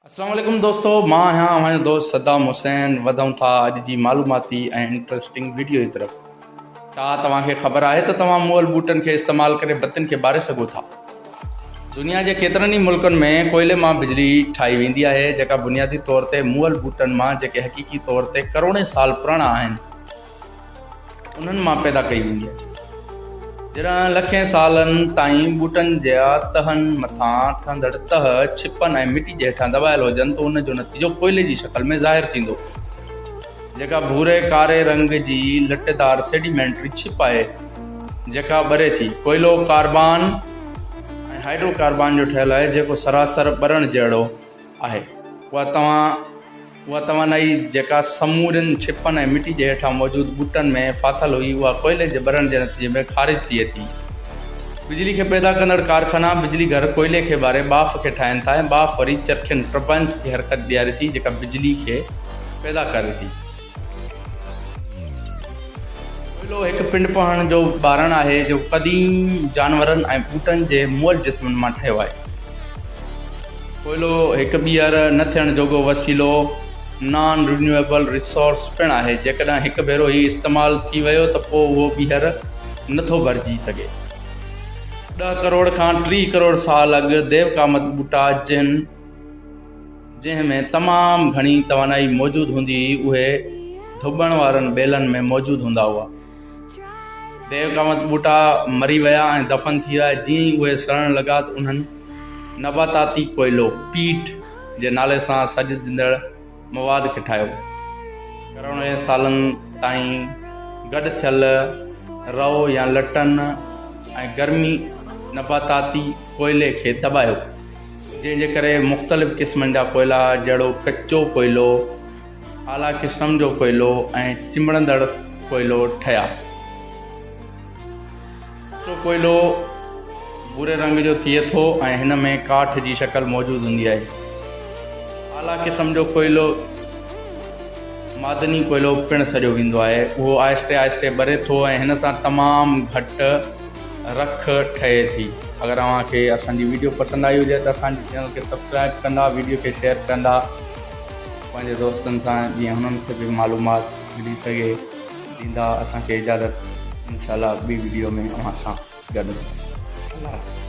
अस्सलाम वालेकुम दोस्तों, मां आहियां अवांजो दोस्त सद्दाम हुसैन। वधूं था अॼु जी मालूमाती ऐं इंट्रस्टिंग वीडियो जी तरफ़। छा तव्हांखे ख़बर आहे त तव्हां मुअल ॿूटनि खे इस्तेमालु करे बतियुनि खे ॿारे सघो था। दुनिया जे केतिरनि ई मुल्कनि में कोयले मां बिजली ठाही वेंदी आहे, जेका बुनियादी तौर ते मुअल ॿूटनि मां, जेके हक़ीक़ी तौर ते करोड़े साल पुराणा आहिनि, उन्हनि मां पैदा कई वेंदी आहे। जॾहिं लखें सालनि ताईं ॿूटनि जा तहनि मथां ठहंदड़ तह छिपनि ऐं मिटी जे हेठां दॿायल हुजनि त उन जो नतीजो कोयले जी शक्ल में ज़ाहिर थींदो, जेका भूरे कारे रंग जी लटेदार सेडिमेंट्री छिप आहे जेका ॿरे थी। कोयलो कार्बन ऐं हाइड्रोकार्बन जो ठहियलु आहे, जेको सरासर ॿरण जहिड़ो आहे। उहा तवानाई जेका समूरनि छिपनि ऐं मिटी जे हेठां मौजूदु ॿूटनि में फाथल हुई, उहा कोयले जे ॿरण जे नतीजे में ख़ारिज थिए थी। बिजली खे पैदा कंदड़ कारखाना बिजली घर कोयले खे ॿारे बाफ़ खे ठाहिनि था ऐं बाफ़ वरी चरखियुनि टर्बाइन्स खे हरकत ॾियारे थी, जेका बिजली खे पैदा करे थी। कोयलो हिकु पिंड पहण जो ॿारणु आहे जेको क़दीम जानवरनि ऐं ॿूटनि जे मुअल जिस्मनि मां ठहियो आहे। कोयलो हिकु ॿीहर न थियण जोॻो वसीलो नॉन रिन्यूएबल रिसोर्स पिणु आहे। जेकॾहिं हिकु भेरो ई इस्तेमालु थी वियो त पोइ उहो ॿीहर नथो भरिजी सघे। 10 करोड़ खां 30 करोड़ साल अॻु देवकामत ॿूटा जंहिंमें तमामु घणी तवानाई मौजूदु हूंदी हुई, उहे धुॿण वारनि ॿेलनि में मौजूदु हूंदा हुआ। देवकामत ॿूटा मरी विया ऐं दफ़न थी विया। जीअं ई उहे सड़ण लॻा त उन्हनि नबाताती कोयलो पीट जे नाले सां सॾजंदड़ मवाद खे ठाहियो। करोड़े सालनि ताईं गॾु थियल रओ या लटनि ऐं गर्मी नबाताती कोयले खे दॿायो, जंहिंजे करे मुख़्तलिफ़ क़िस्मनि जा कोयला जहिड़ो कचो कोयलो, आला क़िस्म जो कोयलो ऐं चिंबड़ंदड़ कोयलो ठहिया। कचो कोयलो भूरे रंग जो थिए थो ऐं हिन में काठ जी शक्ल मौजूदु हूंदी आहे। आला क़िस्म जो कोयलो मादनी कोयलो पिणु सॼो वेंदो आहे। उहो आहिस्ते आहिस्ते ॿरे थो ऐं हिन सां तमामु घटि रख ठहे थी। अगरि तव्हांखे असांजी वीडियो पसंदि आई हुजे त असांजे चैनल खे सब्सक्राइब कंदा, वीडियो खे शेयर कंदा पंहिंजे दोस्तनि सां, जीअं हुननि खे बि मालूमात मिली सघे। ॾींदा असांखे इजाज़त। इंशाअल्लाह ॿी वीडियो में अव्हां सां गॾु। अल्लाह हाफ़िज़।